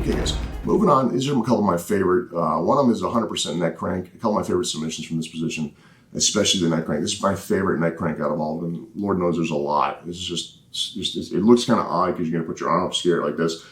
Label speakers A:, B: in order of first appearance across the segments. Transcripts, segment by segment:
A: Okay, guys, moving on. These are a couple of my favorite. One of them is 100% neck crank. A couple of my favorite submissions from this position, especially the neck crank. This is my favorite neck crank out of all of them. Lord knows there's a lot. This is just it looks kind of odd because you're going to put your arm up scared like this.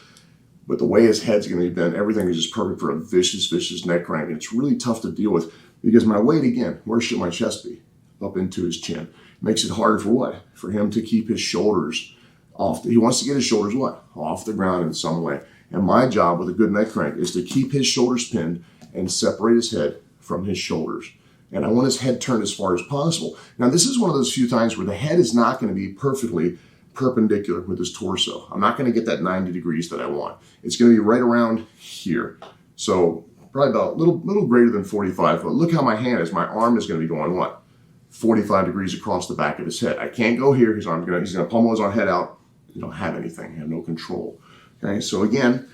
A: But the way his head's going to be bent, everything is just perfect for a vicious, vicious neck crank. And it's really tough to deal with because my weight, again, where should my chest be? Up into his chin. Makes it harder for what? For him to keep his shoulders off. He wants to get his shoulders what? Off the ground in some way. And my job with a good neck crank is to keep his shoulders pinned and separate his head from his shoulders. And I want his head turned as far as possible. Now, this is one of those few times where the head is not going to be perfectly perpendicular with his torso. I'm not going to get that 90 degrees that I want. It's going to be right around here. So probably about a little greater than 45. But look how my hand is. My arm is going to be going what? 45 degrees across the back of his head. I can't go here. He's going to pummel his arm head out. You don't have anything. You have no control. Okay, so again,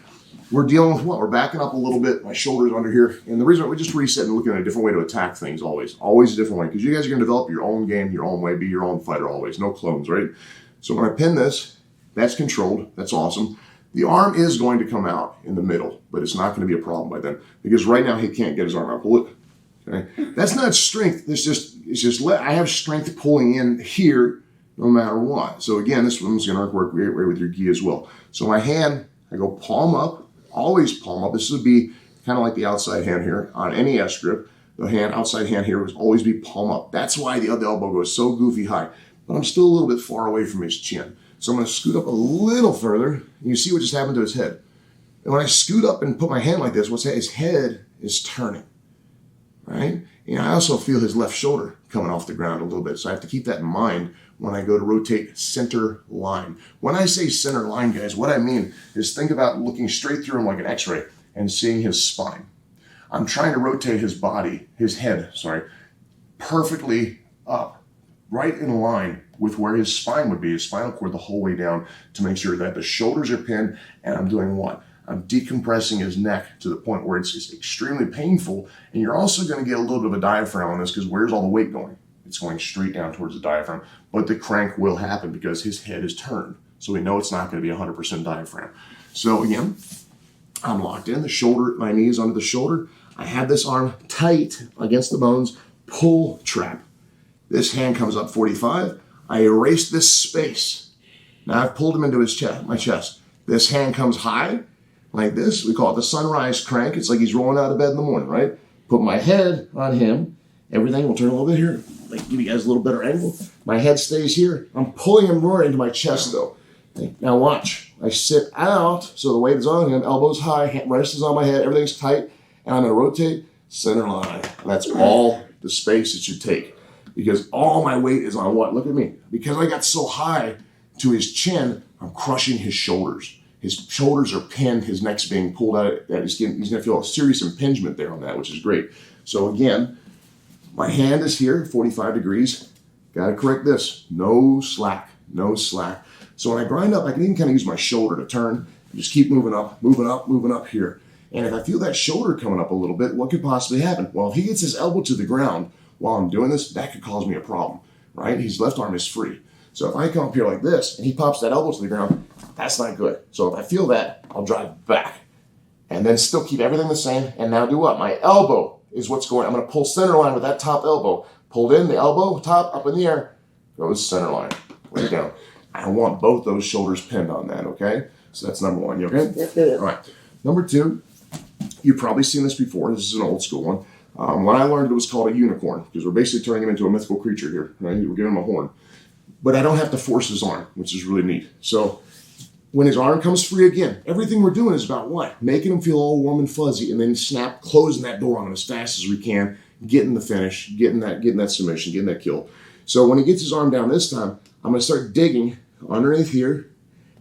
A: we're dealing with what? We're backing up a little bit. My shoulder's under here. And the reason we're just resetting, looking at a different way to attack things always. Always a different way. Because you guys are going to develop your own game, your own way, be your own fighter always. No clones, right? So when I pin this, that's controlled. That's awesome. The arm is going to come out in the middle, but it's not going to be a problem by then. Because right now he can't get his arm out. Pull it. Okay? That's not strength. It's just I have strength pulling in here no matter what. So again, this one's going to work right with your gi as well. So my hand, I go palm up, always palm up. This would be kind of like the outside hand here on any S grip. The hand, outside hand here would always be palm up. That's why the other elbow goes so goofy high. But I'm still a little bit far away from his chin. So I'm going to scoot up a little further. And you see what just happened to his head. And when I scoot up and put my hand like this, his head is turning, right? And I also feel his left shoulder coming off the ground a little bit. So I have to keep that in mind when I go to rotate center line. When I say center line, guys, what I mean is think about looking straight through him like an x-ray and seeing his spine. I'm trying to rotate his body, his head, perfectly up, right in line with where his spine would be, his spinal cord the whole way down to make sure that the shoulders are pinned and I'm doing what? I'm decompressing his neck to the point where it's extremely painful. And you're also going to get a little bit of a diaphragm on this because where's all the weight going? It's going straight down towards the diaphragm. But the crank will happen because his head is turned. So we know it's not going to be 100% diaphragm. So again, I'm locked in. The shoulder, my knee is under the shoulder. I have this arm tight against the bones. Pull trap. This hand comes up 45. I erase this space. Now I've pulled him into his chest, my chest. This hand comes high. Like this, we call it the sunrise crank. It's like he's rolling out of bed in the morning, right? Put my head on him. Everything will turn a little bit here. Like give you guys a little better angle. My head stays here. I'm pulling him more into my chest though. Now watch. I sit out, so the weight is on him. Elbows high, wrist is on my head. Everything's tight, and I'm going to rotate center line. That's all the space it should take, because all my weight is on what? Look at me. Because I got so high to his chin, I'm crushing his shoulders. His shoulders are pinned, his neck's being pulled out. He's going to feel a serious impingement there on that, which is great. So again, my hand is here, 45 degrees. Got to correct this. No slack, no slack. So when I grind up, I can even kind of use my shoulder to turn. Just keep moving up, moving up, moving up here. And if I feel that shoulder coming up a little bit, what could possibly happen? Well, if he gets his elbow to the ground while I'm doing this, that could cause me a problem, right? His left arm is free. So if I come up here like this and he pops that elbow to the ground, that's not good. So if I feel that, I'll drive back and then still keep everything the same. And now do what? My elbow is what's going. I'm going to pull center line with that top elbow. Pulled in, the elbow, top, up in the air, goes center line, right down. I want both those shoulders pinned on that, okay? So that's number one. You okay? All right. Number two, you've probably seen this before. This is an old school one. When I learned it was called a unicorn, because we're basically turning him into a mythical creature here, right? We're giving him a horn. But I don't have to force his arm, which is really neat. So when his arm comes free again, everything we're doing is about what? Making him feel all warm and fuzzy, and then closing that door on him as fast as we can, getting the finish, getting that submission, getting that kill. So when he gets his arm down this time, I'm going to start digging underneath here,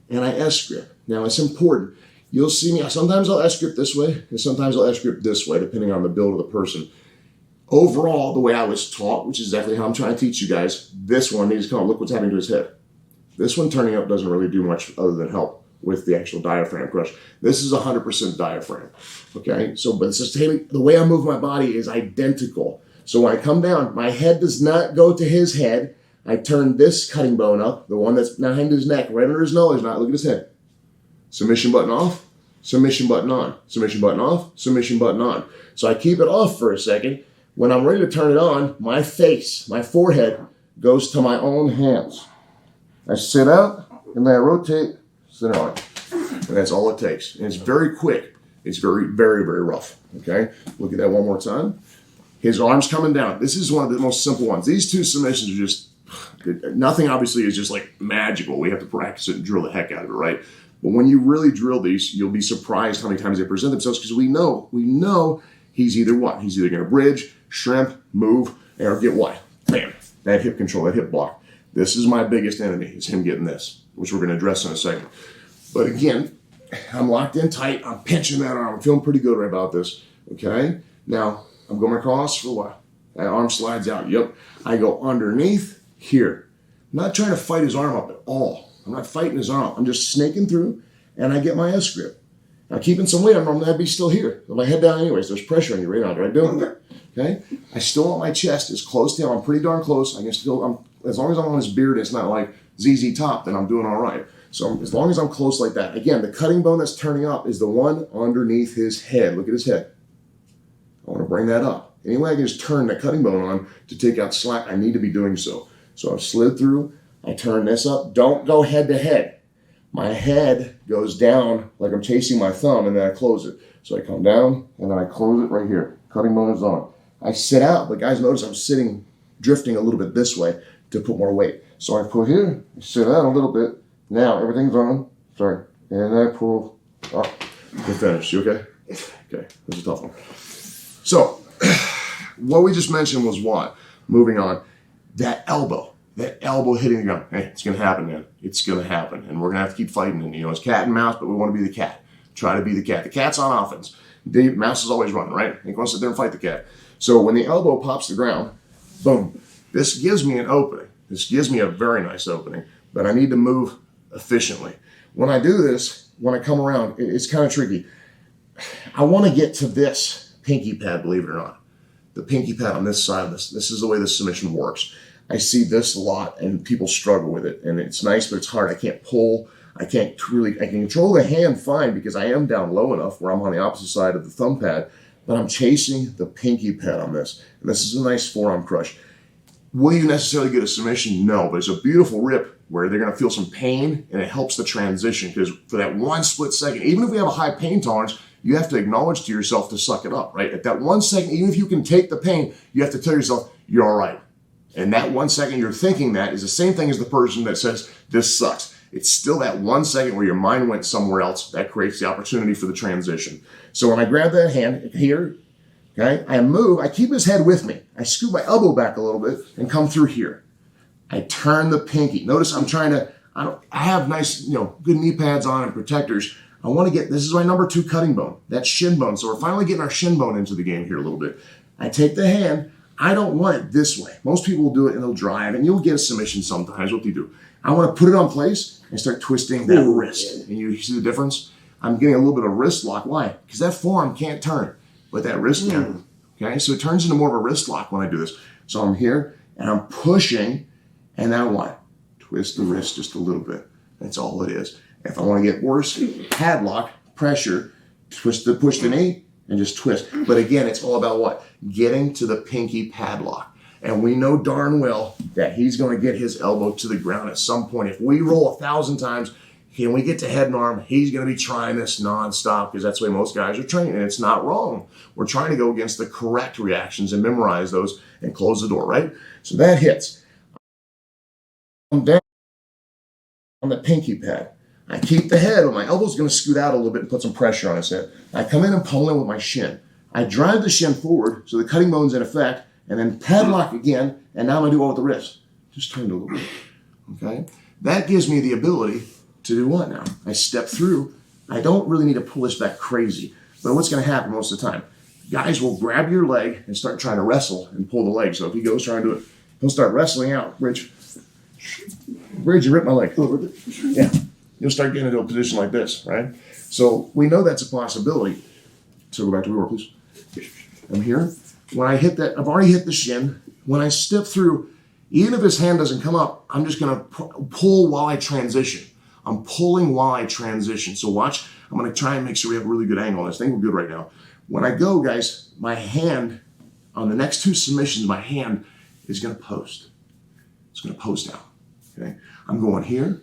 A: and I S-grip. Now it's important. You'll see me, sometimes I'll S-grip this way, and sometimes I'll S-grip this way, depending on the build of the person. Overall, the way I was taught, which is exactly how I'm trying to teach you guys, this one needs to come, look what's happening to his head. This one turning up doesn't really do much other than help with the actual diaphragm crush. This is 100% diaphragm, okay? So, but it's just the way I move my body is identical. So when I come down, my head does not go to his head. I turn this cutting bone up, the one that's behind his neck, right under his nose, not look at his head. Submission button off, submission button on, submission button off, submission button on. So I keep it off for a second. When I'm ready to turn it on, my face, my forehead goes to my own hands. I sit out and then I rotate, sit on. And that's all it takes. And it's very quick. It's very, very, very rough. Okay? Look at that one more time. His arm's coming down. This is one of the most simple ones. These two submissions are just, nothing obviously is just like magical. We have to practice it and drill the heck out of it, right? But when you really drill these, you'll be surprised how many times they present themselves, because we know he's either what? He's either going to bridge, shrimp, move, or get what? Bam. That hip control, that hip block. This is my biggest enemy, is him getting this, which we're going to address in a second. But again, I'm locked in tight. I'm pinching that arm. I'm feeling pretty good right about this. Okay? Now, I'm going across for what? That arm slides out. Yep. I go underneath here. I'm not trying to fight his arm up at all. I'm not fighting his arm. I'm just snaking through, and I get my S grip. Now, keeping some weight on him, I'd be still here. With my head down anyways. There's pressure on you right now. Do I do it? Okay? I still want my chest as close to him. I'm pretty darn close. I can still, as long as I'm on his beard, it's not like ZZ Top, then I'm doing all right. So as long as I'm close like that. Again, the cutting bone that's turning up is the one underneath his head. Look at his head. I want to bring that up. Any way I can just turn that cutting bone on to take out slack, I need to be doing so. So I've slid through. I turn this up. Don't go head to head. My head goes down like I'm chasing my thumb, and then I close it. So I come down, and then I close it right here. Cutting bone is on. I sit out, but guys, notice I'm sitting, drifting a little bit this way to put more weight. So I put here, sit out a little bit. Now everything's on. Sorry. And I pull up to finish. You okay? Okay. This is a tough one. So what we just mentioned was what? Moving on. That elbow hitting the ground. Hey, it's going to happen, man. It's going to happen. And we're going to have to keep fighting. And, it's cat and mouse, but we want to be the cat. Try to be the cat. The cat's on offense. The mouse is always running, right? You want to sit there and fight the cat. So when the elbow pops the ground, boom, this gives me an opening. This gives me a very nice opening, but I need to move efficiently. When I do this, when I come around, it's kind of tricky. I want to get to this pinky pad, believe it or not. The pinky pad on this side of this. This is the way the submission works. I see this a lot, and people struggle with it, and it's nice, but it's hard. I can't pull. I can control the hand fine because I am down low enough where I'm on the opposite side of the thumb pad, but I'm chasing the pinky pad on this. And this is a nice forearm crush. Will you necessarily get a submission? No, but it's a beautiful rip where they're going to feel some pain, and it helps the transition, because for that one split second, even if we have a high pain tolerance, you have to acknowledge to yourself to suck it up, right? At that 1 second, even if you can take the pain, you have to tell yourself, you're all right. And that 1 second you're thinking that is the same thing as the person that says, this sucks. It's still that 1 second where your mind went somewhere else that creates the opportunity for the transition. So when I grab that hand here, okay, I move, I keep his head with me. I scoot my elbow back a little bit and come through here. I turn the pinky. Notice I'm trying to, I have nice, good knee pads on and protectors. I want to get, this is my number 2 cutting bone, that shin bone. So we're finally getting our shin bone into the game here a little bit. I take the hand. I don't want it this way. Most people will do it and they'll drive, and you'll get a submission sometimes. What do you do? I want to put it on place and start twisting that wrist. And you see the difference? I'm getting a little bit of wrist lock. Why? Because that forearm can't turn, but that wrist can. Okay, so it turns into more of a wrist lock when I do this. So I'm here and I'm pushing, and now what? Twist the wrist just a little bit. That's all it is. If I want to get worse, padlock, pressure, push the knee, and just twist. But again, it's all about what? Getting to the pinky padlock. And we know darn well that he's going to get his elbow to the ground at some point. If we roll 1,000 times, when we get to head and arm, he's going to be trying this nonstop, because that's the way most guys are training. And it's not wrong. We're trying to go against the correct reactions and memorize those and close the door, right? So that hits. I'm down on the pinky pad. I keep the head, but my elbow's going to scoot out a little bit and put some pressure on his head. I come in and pummel in with my shin. I drive the shin forward so the cutting bone's in effect, and then padlock again, and now I'm going to do all with the wrist. Just turn it a little bit, okay? That gives me the ability to do what now? I step through. I don't really need to pull this back crazy, but what's going to happen most of the time? Guys will grab your leg and start trying to wrestle and pull the leg. So if he goes trying to do it, he'll start wrestling out. Bridge, you ripped my leg. Yeah. You'll start getting into a position like this, right? So we know that's a possibility. So go back to where we were, please. I'm here. When I hit that, I've already hit the shin. When I step through, even if his hand doesn't come up, I'm just going to pull while I transition. I'm pulling while I transition. So watch, I'm gonna try and make sure we have a really good angle on this. I think we're good right now. When I go, guys, my hand, on the next two submissions, my hand is gonna post. It's gonna post out, okay? I'm going here.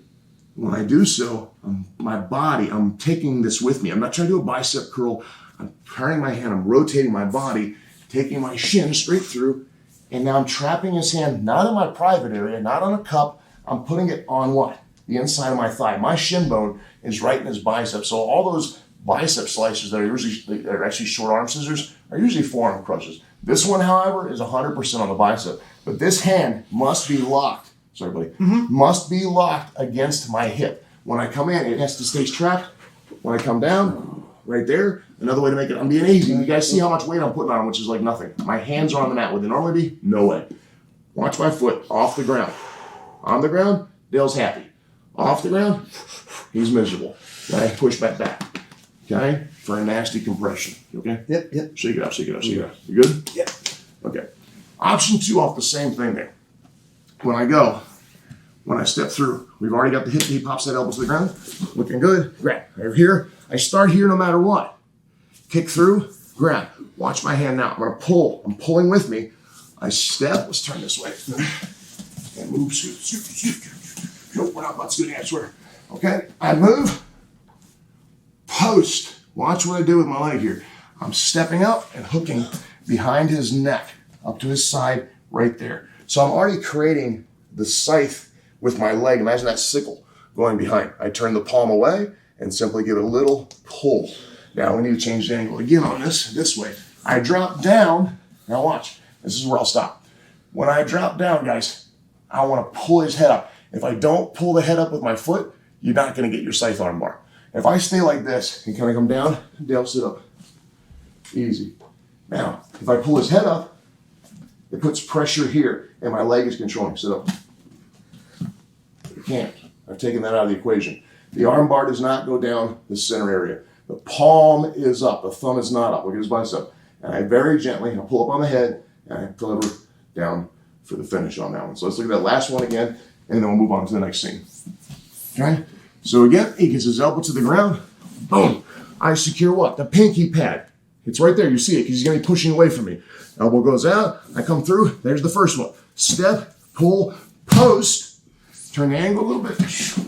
A: When I do so, my body, I'm taking this with me. I'm not trying to do a bicep curl. I'm turning my hand, I'm rotating my body, taking my shin straight through, and now I'm trapping his hand, not in my private area, not on a cup. I'm putting it on what? The inside of my thigh. My shin bone is right in his bicep. So all those bicep slicers that are actually short arm scissors are usually forearm crushes. This one, however, is 100% on the bicep. But this hand must be locked. Sorry, buddy. Must be locked against my hip. When I come in, it has to stay strapped. When I come down, right there. Another way to make it, I'm being easy. You guys see how much weight I'm putting on, which is like nothing. My hands are on the mat. Would they normally be? No way. Watch my foot off the ground. On the ground, Dale's happy. Off the ground, he's miserable. Then I push back. Okay? For a nasty compression. You okay?
B: Yep.
A: Shake it out, shake it out, shake it out. You good?
B: Yep.
A: Okay. Option 2 off the same thing there. When I step through, we've already got the hip, he pops that elbow to the ground. Looking good. Grab. Over here. I start here no matter what. Kick through, grab. Watch my hand now. I'm going to pull. I'm pulling with me. I step. Let's turn this way. And move. Nope, we're not about to do that, I swear. Okay, I move. Post. Watch what I do with my leg here. I'm stepping up and hooking behind his neck, up to his side, right there. So I'm already creating the scythe with my leg. Imagine that sickle going behind. I turn the palm away and simply give it a little pull. Now we need to change the angle again on this way. I drop down. Now watch. This is where I'll stop. When I drop down, guys, I want to pull his head up. If I don't pull the head up with my foot, you're not going to get your scythe arm bar. If I stay like this and kind of come down, Dale, sit up. Easy. Now, if I pull his head up, it puts pressure here, and my leg is controlling. Sit up. You can't. I've taken that out of the equation. The arm bar does not go down the center area. The palm is up. The thumb is not up. Look at his bicep. And I very gently, I pull up on the head, and I deliver down for the finish on that one. So let's look at that last one again, and then we'll move on to the next scene. Okay? So again, he gets his elbow to the ground. Boom. I secure what? The pinky pad. It's right there. You see it because he's going to be pushing away from me. Elbow goes out. I come through. There's the first one. Step, pull, post. Turn the angle a little bit.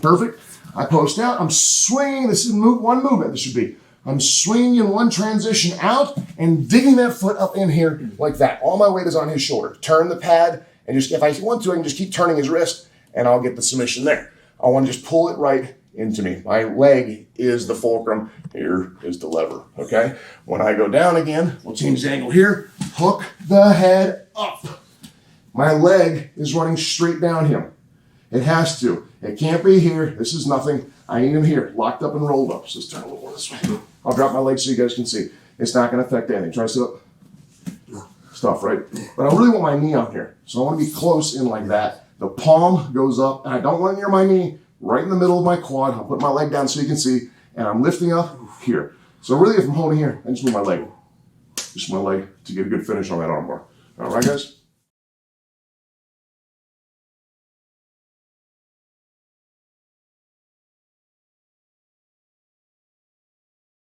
A: Perfect. I post out. I'm swinging. This is one movement. This should be. I'm swinging in one transition out and digging that foot up in here like that. All my weight is on his shoulder. Turn the pad and just, if I want to, I can just keep turning his wrist and I'll get the submission there. I want to just pull it right into me. My leg is the fulcrum. Here is the lever, okay? When I go down again, we'll change the angle here. Hook the head up. My leg is running straight down him. It has to. It can't be here. This is nothing. I need him here, locked up and rolled up. So let's turn a little more this way. I'll drop my leg so you guys can see. It's not going to affect anything. Try to sit up. Stuff, right? But I really want my knee on here. So I want to be close in like that. The palm goes up, and I don't want it near my knee, right in the middle of my quad. I'll put my leg down so you can see, and I'm lifting up here. So really, if I'm holding here, I just move my leg. Just my leg to get a good finish on that arm bar. All right, guys?